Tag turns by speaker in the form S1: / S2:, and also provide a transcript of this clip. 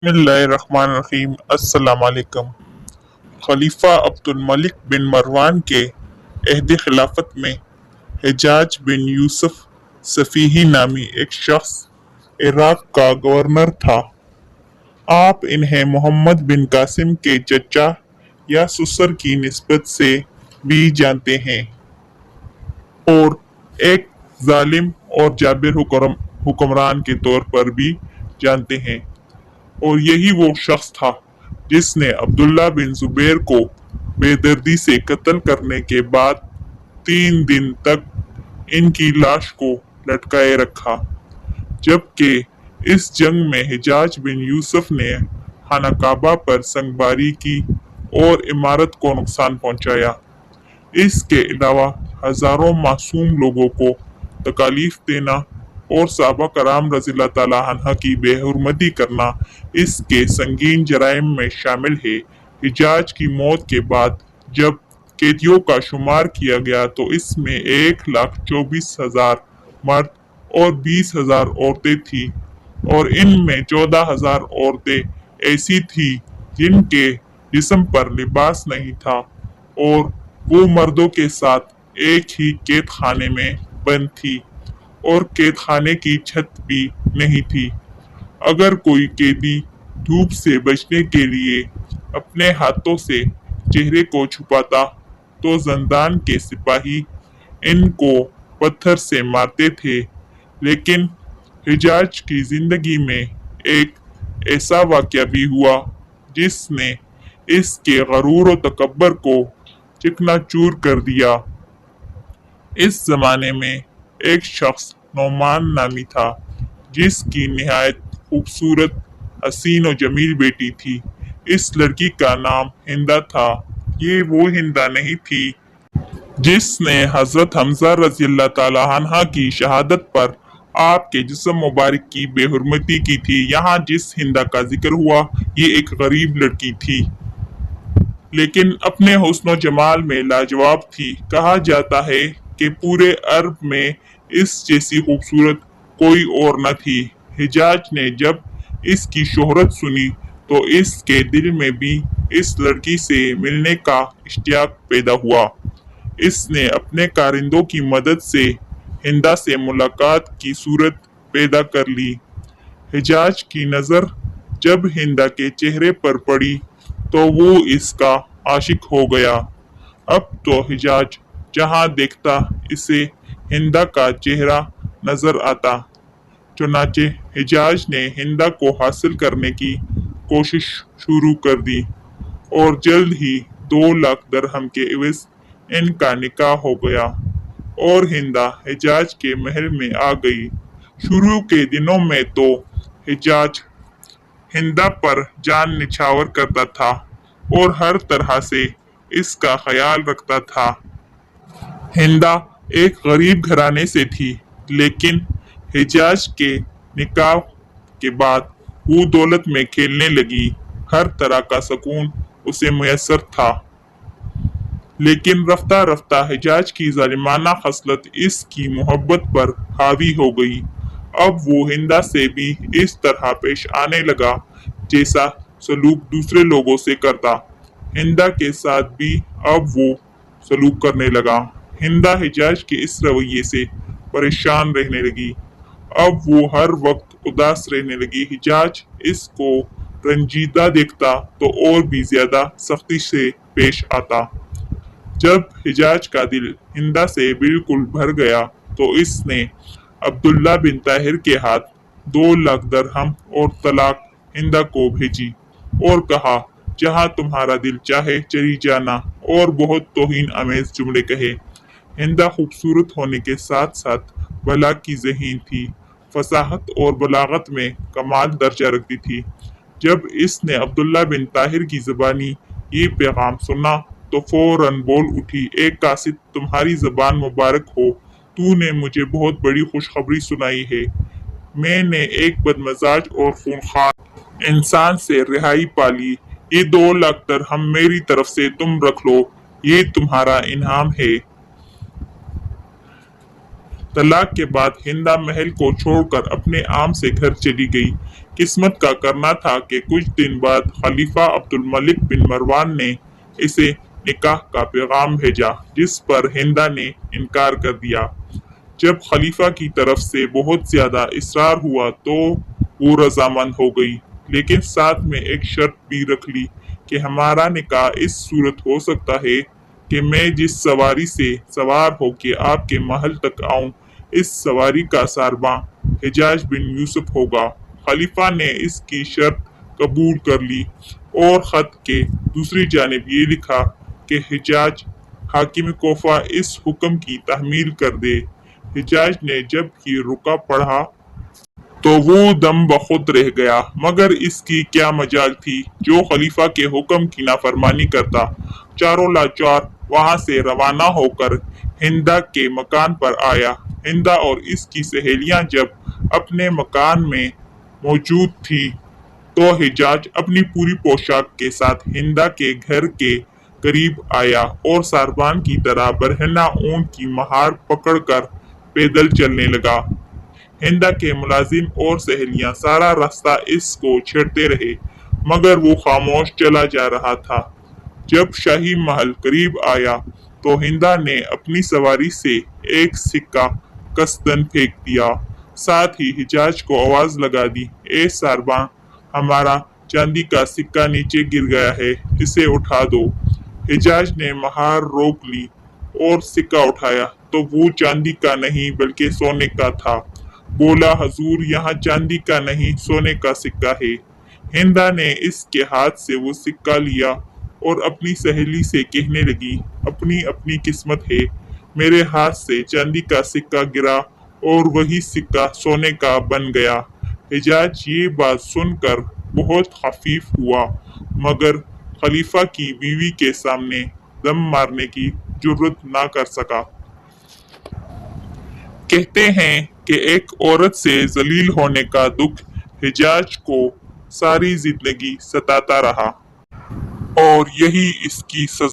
S1: बिस्मिल्लाहिर्रहमानिर्रहीम। अस्सलाम वालेकुम। खलीफा अब्दुल मलिक बिन मरवान के अहद खिलाफत में हिजाज बिन यूसुफ सफीही नामी एक शख्स इराक का गवर्नर था। आप इन्हें मोहम्मद बिन कासिम के चचा या ससुर की निस्बत से भी जानते हैं और एक जालिम और जाबिर हुक्मरान के तौर पर भी जानते हैं। और यही वो शख्स था जिसने अब्दुल्ला बिन जुबैर को बेदर्दी से कत्ल करने के बाद 3 दिन तक इनकी लाश को लटकाए रखा, जबकि इस जंग में हिजाज बिन यूसुफ ने खाना काबा पर संगबारी की और इमारत को नुकसान पहुंचाया। इसके अलावा हजारों मासूम लोगों को तकालीफ देना और साहबा कराम रज़ियल्लाहु ताला अन्हा की बेहुरमती करना इसके संगीन जराइम में शामिल है। हिजाज की मौत के बाद जब कैदियों का शुमार किया गया तो इसमें 1,24,000 मर्द और 20,000 औरतें थीं और इनमें 14,000 औरतें ऐसी थीं जिनके जिस्म पर लिबास नहीं था और वो मर्दों के साथ एक ही कैद खाने में बंद थी और कैद खाने की छत भी नहीं थी। अगर कोई कैदी धूप से बचने के लिए अपने हाथों से चेहरे को छुपाता तो जंदान के सिपाही इनको पत्थर से मारते थे। लेकिन हिजाज की जिंदगी में एक ऐसा वाक़या भी हुआ जिसने इसके गरूर और तकब्बर को चिकनाचूर कर दिया। इस जमाने में एक शख्स नौमान नामी था जिसकी निहायत खूबसूरत हसीन और जमील बेटी थी। इस लड़की का नाम हिंदा था। ये वो हिंदा नहीं थी जिसने हजरत हमजा रज़ियल्लाहु ताला अन्हा की शहादत पर आपके जिस्म मुबारक की बेहुरमती की थी। यहाँ जिस हिंदा का जिक्र हुआ ये एक गरीब लड़की थी, लेकिन अपने हुस्न जमाल में लाजवाब थी। कहा जाता है कि पूरे अरब में इस जैसी खूबसूरत कोई और न थी। हिजाज ने जब इसकी शोहरत सुनी तो इसके दिल में भी इस लड़की से मिलने का इश्तियाक पैदा हुआ। इसने अपने कारिंदों की मदद से हिंदा से मुलाकात की सूरत पैदा कर ली। हिजाज की नज़र जब हिंदा के चेहरे पर पड़ी तो वो इसका आशिक हो गया। अब तो हिजाज जहाँ देखता इसे हिंदा का चेहरा नजर आता। चुनाचे हिजाज ने हिंदा को हासिल करने की कोशिश शुरू कर दी और जल्द ही 2 लाख दरहम के एवज इनका निकाह हो गया और हिंदा हिजाज के महल में आ गई। शुरू के दिनों में तो हिजाज हिंदा पर जान निछावर करता था और हर तरह से इसका ख्याल रखता था। हिंदा एक गरीब घराने से थी, लेकिन हिजाज के निकाह के बाद वो दौलत में खेलने लगी। हर तरह का सुकून उसे मुयस्सर था, लेकिन रफ्ता रफ्ता हिजाज की जालिमाना खसलत इसकी मोहब्बत पर हावी हो गई। अब वो हिंदा से भी इस तरह पेश आने लगा जैसा सलूक दूसरे लोगों से करता। हिंदा के साथ भी अब वो सलूक करने लगा। हिंदा हिजाज के इस रवैये से परेशान रहने लगी। अब वो हर वक्त उदास रहने लगी। हिजाज इसको रंजीदा देखता तो और भी ज्यादा सख्ती से पेश आता। जब हिजाज का दिल हिंदा से बिल्कुल भर गया तो इसने अब्दुल्ला बिन ताहिर के हाथ 2 लाख दरहम और तलाक हिंदा को भेजी और कहा, जहां तुम्हारा दिल चाहे चली जाना, और बहुत तौहीन आमेज जुमले कहे। हिंदा खूबसूरत होने के साथ साथ भला की ज़हीन थी। फसाहत और बलागत में कमाल दर्जा रखती थी। जब इसने अब्दुल्ला बिन ताहिर की ज़बानी ये पैगाम सुना तो फौरन बोल उठी, एक कासिद तुम्हारी ज़बान मुबारक हो, तूने मुझे बहुत बड़ी खुशखबरी सुनाई है। मैंने एक बदमजाज और खूनखार इंसान से रिहाई पा ली। ये 2 लाख दरहम मेरी तरफ से तुम रख लो, ये तुम्हारा इनाम है। तलाक के बाद हिंदा महल को छोड़कर अपने आम से घर चली गई। किस्मत का करना था कि कुछ दिन बाद खलीफा अब्दुल मलिक बिन मरवान ने इसे निकाह का पैगाम भेजा, जिस पर हिंदा ने इनकार कर दिया। जब खलीफा की तरफ से बहुत ज्यादा इसरार हुआ तो वो रजामंद हो गई, लेकिन साथ में एक शर्त भी रख ली कि हमारा निकाह इस सूरत हो सकता है कि मैं जिस सवारी से सवार होके आपके महल तक आऊं, इस सवारी का सारबां हिजाज बिन यूसुफ होगा। खलीफा ने इसकी शर्त कबूल कर ली और खत के दूसरी जानिब ये लिखा कि हिजाज हाकिम कोफा इस हुक्म की तहमील कर दे। हिजाज ने जब ये रुका पढ़ा तो वो दम बखुद रह गया, मगर इसकी क्या मजाल थी जो खलीफा के हुक्म की नाफरमानी करता। चारों लाचार वहां से रवाना होकर हिंदा के मकान पर आया। हिंदा और इसकी सहेलियां जब अपने मकान में मौजूद थी तो हिजाज अपनी पूरी पोशाक के साथ हिंदा के घर के करीब आया और सारबान की तरह बरहना ऊंट की महार पकड़कर पैदल चलने लगा। हिंदा के मुलाजिम और सहेलियां सारा रास्ता इसको छेड़ते रहे, मगर वो खामोश चला जा रहा था। जब शाही महल करीब आया तो हिंदा ने अपनी सवारी से एक सिक्का कसदन फेंक दिया। साथ ही हिजाज को आवाज लगा दी, ए सारबां, हमारा चांदी का सिक्का नीचे गिर गया है, इसे उठा दो। हिजाज ने महार रोक ली और सिक्का उठाया तो वो चांदी का नहीं बल्कि सोने का था। बोला, हजूर, यहाँ चांदी का नहीं सोने का सिक्का है। हिंदा ने इसके हाथ से वो सिक्का लिया और अपनी सहेली से कहने लगी, अपनी अपनी किस्मत है, मेरे हाथ से चांदी का सिक्का गिरा और वही सिक्का सोने का बन गया। हिजाज ये बात सुनकर बहुत खफीफ हुआ, मगर खलीफा की बीवी के सामने दम मारने की जुर्रत ना कर सका। कहते हैं कि एक औरत से जलील होने का दुख हिजाज को सारी जिंदगी सताता रहा और यही इसकी सजा